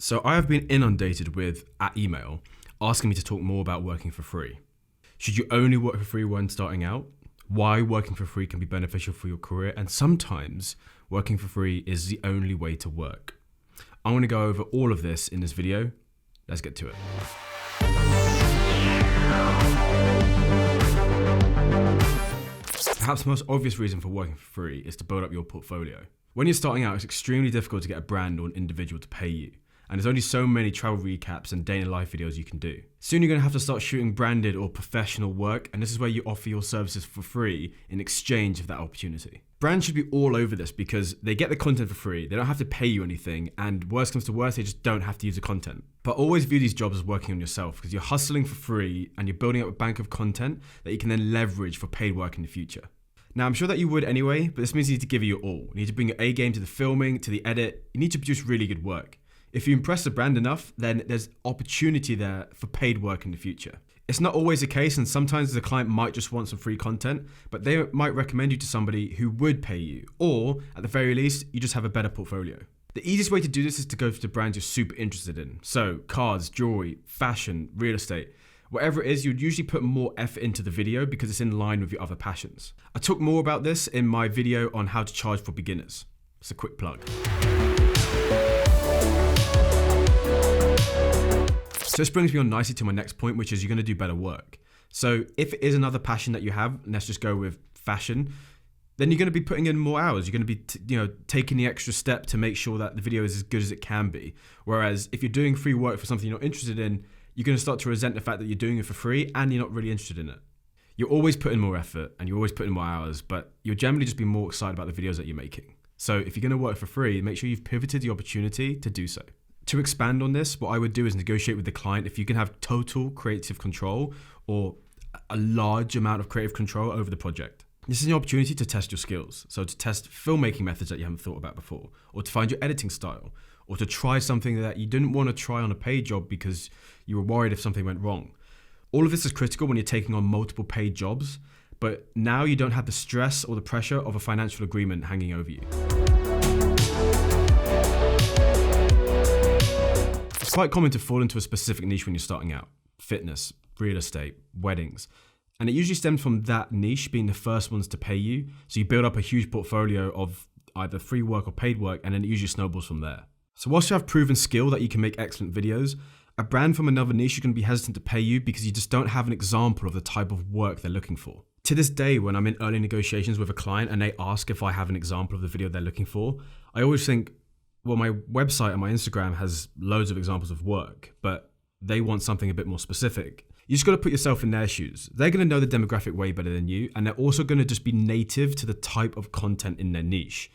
So I have been inundated with at email asking me to talk more about working for free. Should you only work for free when starting out? Why working for free can be beneficial for your career, and sometimes working for free is the only way to work. I'm going to go over all of this in this video. Let's get to it. Perhaps the most obvious reason for working for free is to build up your portfolio. When you're starting out, it's extremely difficult to get a brand or an individual to pay you. And there's only so many travel recaps and day in life videos you can do. Soon you're going to have to start shooting branded or professional work, and this is where you offer your services for free in exchange of that opportunity. Brands should be all over this because they get the content for free, they don't have to pay you anything, and worst comes to worst, they just don't have to use the content. But always view these jobs as working on yourself because you're hustling for free and you're building up a bank of content that you can then leverage for paid work in the future. Now, I'm sure that you would anyway, but this means you need to give it your all. You need to bring your A game to the filming, to the edit. You need to produce really good work. If you impress the brand enough, then there's opportunity there for paid work in the future. It's not always the case, and sometimes the client might just want some free content, but they might recommend you to somebody who would pay you, or at the very least, you just have a better portfolio. The easiest way to do this is to go for the brands you're super interested in. So cars, jewelry, fashion, real estate. Whatever it is, you'd usually put more effort into the video because it's in line with your other passions. I talk more about this in my video on how to charge for beginners. It's a quick plug. So this brings me on nicely to my next point, which is you're going to do better work. So if it is another passion that you have, and let's just go with fashion, then you're going to be putting in more hours. You're going to be taking the extra step to make sure that the video is as good as it can be. Whereas if you're doing free work for something you're not interested in, you're going to start to resent the fact that you're doing it for free and you're not really interested in it. You're always putting more effort and you're always putting more hours, but you'll generally just be more excited about the videos that you're making. So if you're going to work for free, make sure you've pivoted the opportunity to do so. To expand on this, what I would do is negotiate with the client if you can have total creative control or a large amount of creative control over the project. This is an opportunity to test your skills. So to test filmmaking methods that you haven't thought about before, or to find your editing style, or to try something that you didn't want to try on a paid job because you were worried if something went wrong. All of this is critical when you're taking on multiple paid jobs, but now you don't have the stress or the pressure of a financial agreement hanging over you. It's quite common to fall into a specific niche when you're starting out. Fitness, real estate, weddings. And it usually stems from that niche being the first ones to pay you. So you build up a huge portfolio of either free work or paid work, and then it usually snowballs from there. So whilst you have proven skill that you can make excellent videos, a brand from another niche is going to be hesitant to pay you because you just don't have an example of the type of work they're looking for. To this day, when I'm in early negotiations with a client and they ask if I have an example of the video they're looking for, I always think, well, my website and my Instagram has loads of examples of work, but they want something a bit more specific. You just got to put yourself in their shoes. They're going to know the demographic way better than you, and they're also going to just be native to the type of content in their niche.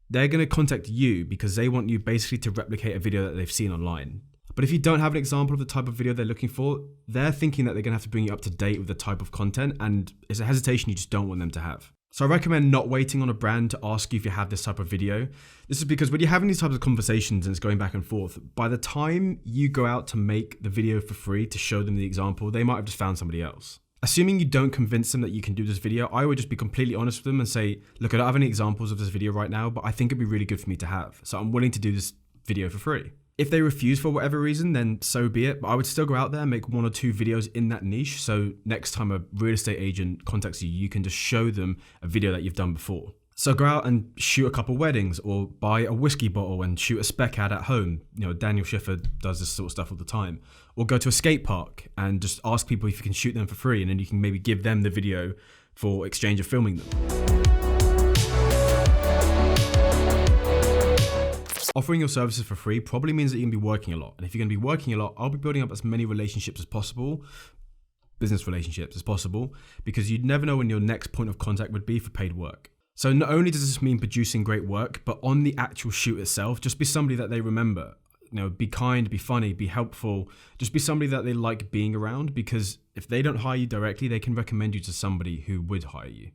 They're going to contact you because they want you basically to replicate a video that they've seen online. But if you don't have an example of the type of video they're looking for, they're thinking that they're going to have to bring you up to date with the type of content, and it's a hesitation you just don't want them to have. So I recommend not waiting on a brand to ask you if you have this type of video. This is because when you're having these types of conversations and it's going back and forth, by the time you go out to make the video for free to show them the example, they might have just found somebody else. Assuming you don't convince them that you can do this video, I would just be completely honest with them and say, look, I don't have any examples of this video right now, but I think it'd be really good for me to have. So I'm willing to do this video for free. If they refuse for whatever reason, then so be it. But I would still go out there and make 1 or 2 videos in that niche. So next time a real estate agent contacts you, you can just show them a video that you've done before. So go out and shoot a couple weddings or buy a whiskey bottle and shoot a spec ad at home. Daniel Schiffer does this sort of stuff all the time. Or go to a skate park and just ask people if you can shoot them for free, and then you can maybe give them the video for exchange of filming them. Offering your services for free probably means that you're going to be working a lot. And if you're going to be working a lot, I'll be building up as many relationships as possible, business relationships as possible, because you'd never know when your next point of contact would be for paid work. So not only does this mean producing great work, but on the actual shoot itself, just be somebody that they remember. Be kind, be funny, be helpful. Just be somebody that they like being around, because if they don't hire you directly, they can recommend you to somebody who would hire you.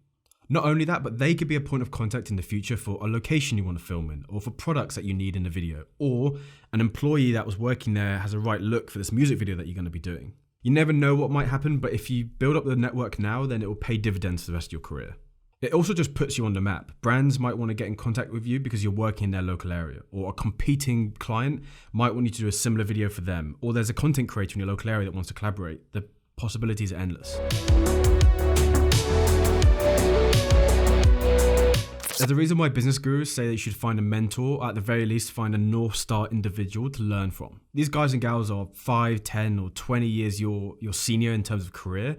Not only that, but they could be a point of contact in the future for a location you want to film in, or for products that you need in the video, or an employee that was working there has a right look for this music video that you're going to be doing. You never know what might happen, but if you build up the network now, then it will pay dividends for the rest of your career. It also just puts you on the map. Brands might want to get in contact with you because you're working in their local area, or a competing client might want you to do a similar video for them, or there's a content creator in your local area that wants to collaborate. The possibilities are endless. There's a reason why business gurus say that you should find a mentor, or at the very least find a North Star individual to learn from. These guys and gals are 5, 10 or 20 years your senior in terms of career,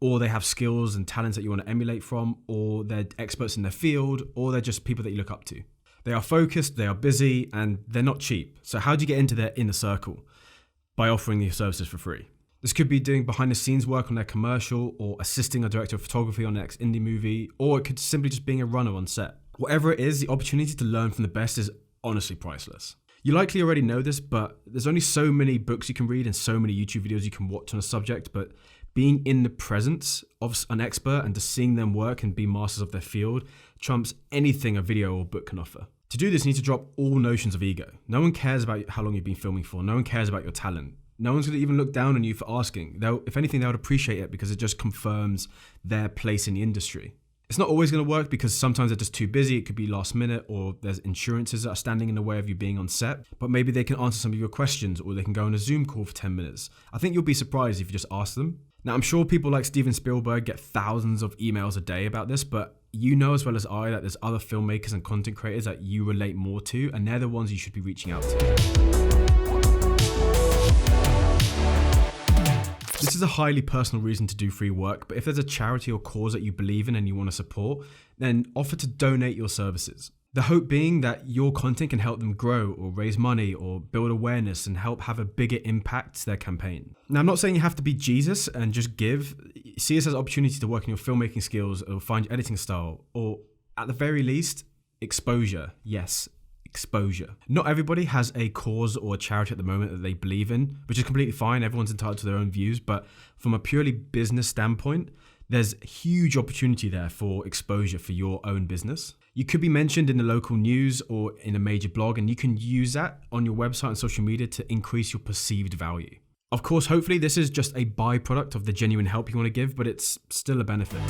or they have skills and talents that you want to emulate from, or they're experts in their field, or they're just people that you look up to. They are focused, they are busy, and they're not cheap. So how do you get into their inner circle? By offering your services for free. This could be doing behind the scenes work on their commercial, or assisting a director of photography on their next indie movie, or it could simply just being a runner on set. Whatever it is, the opportunity to learn from the best is honestly priceless. You likely already know this, but there's only so many books you can read and so many YouTube videos you can watch on a subject, but being in the presence of an expert and just seeing them work and be masters of their field trumps anything a video or book can offer. To do this, you need to drop all notions of ego. No one cares about how long you've been filming for. No one cares about your talent. No one's going to even look down on you for asking. If anything, they would appreciate it because it just confirms their place in the industry. It's not always going to work because sometimes they're just too busy. It could be last minute, or there's insurances that are standing in the way of you being on set. But maybe they can answer some of your questions, or they can go on a Zoom call for 10 minutes. I think you'll be surprised if you just ask them. Now, I'm sure people like Steven Spielberg get thousands of emails a day about this, but you know as well as I that there's other filmmakers and content creators that you relate more to, and they're the ones you should be reaching out to. This is a highly personal reason to do free work, but if there's a charity or cause that you believe in and you want to support, then offer to donate your services. The hope being that your content can help them grow or raise money or build awareness and help have a bigger impact to their campaign. Now, I'm not saying you have to be Jesus and just give. See this as an opportunity to work on your filmmaking skills or find your editing style, or at the very least, exposure. Yes, exposure. Not everybody has a cause or a charity at the moment that they believe in, which is completely fine. Everyone's entitled to their own views, but from a purely business standpoint, there's huge opportunity there for exposure for your own business. You could be mentioned in the local news or in a major blog, and you can use that on your website and social media to increase your perceived value. Of course, hopefully this is just a byproduct of the genuine help you want to give, but it's still a benefit.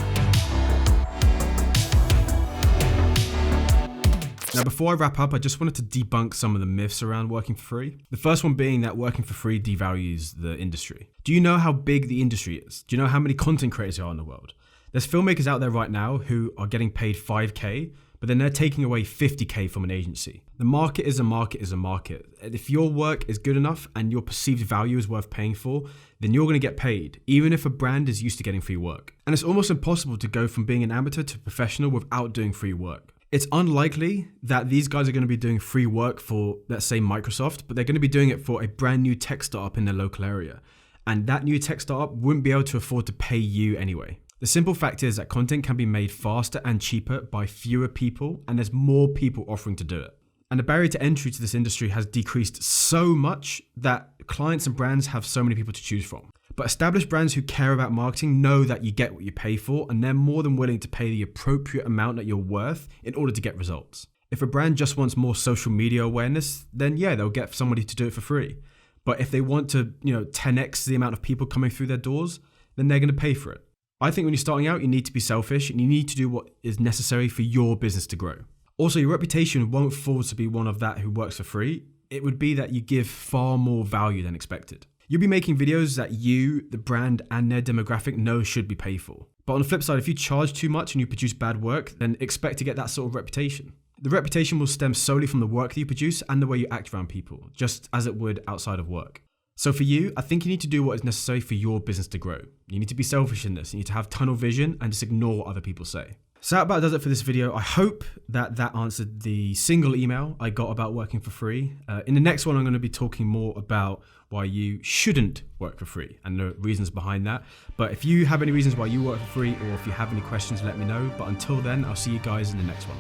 Now, before I wrap up, I just wanted to debunk some of the myths around working for free. The first one being that working for free devalues the industry. Do you know how big the industry is? Do you know how many content creators there are in the world? There's filmmakers out there right now who are getting paid $5K, but then they're taking away $50K from an agency. The market is a market is a market. If your work is good enough and your perceived value is worth paying for, then you're going to get paid, even if a brand is used to getting free work. And it's almost impossible to go from being an amateur to professional without doing free work. It's unlikely that these guys are going to be doing free work for, let's say, Microsoft, but they're going to be doing it for a brand new tech startup in their local area. And that new tech startup wouldn't be able to afford to pay you anyway. The simple fact is that content can be made faster and cheaper by fewer people, and there's more people offering to do it. And the barrier to entry to this industry has decreased so much that clients and brands have so many people to choose from. But established brands who care about marketing know that you get what you pay for, and they're more than willing to pay the appropriate amount that you're worth in order to get results. If a brand just wants more social media awareness, then yeah, they'll get somebody to do it for free. But if they want to, 10x the amount of people coming through their doors, then they're going to pay for it. I think when you're starting out, you need to be selfish and you need to do what is necessary for your business to grow. Also, your reputation won't fall to be one of that who works for free. It would be that you give far more value than expected. You'll be making videos that you, the brand, and their demographic know should be paid for. But on the flip side, if you charge too much and you produce bad work, then expect to get that sort of reputation. The reputation will stem solely from the work that you produce and the way you act around people, just as it would outside of work. So for you, I think you need to do what is necessary for your business to grow. You need to be selfish in this. You need to have tunnel vision and just ignore what other people say. So that about does it for this video. I hope that answered the single email I got about working for free. In the next one, I'm going to be talking more about why you shouldn't work for free and the reasons behind that. But if you have any reasons why you work for free, or if you have any questions, let me know. But until then, I'll see you guys in the next one.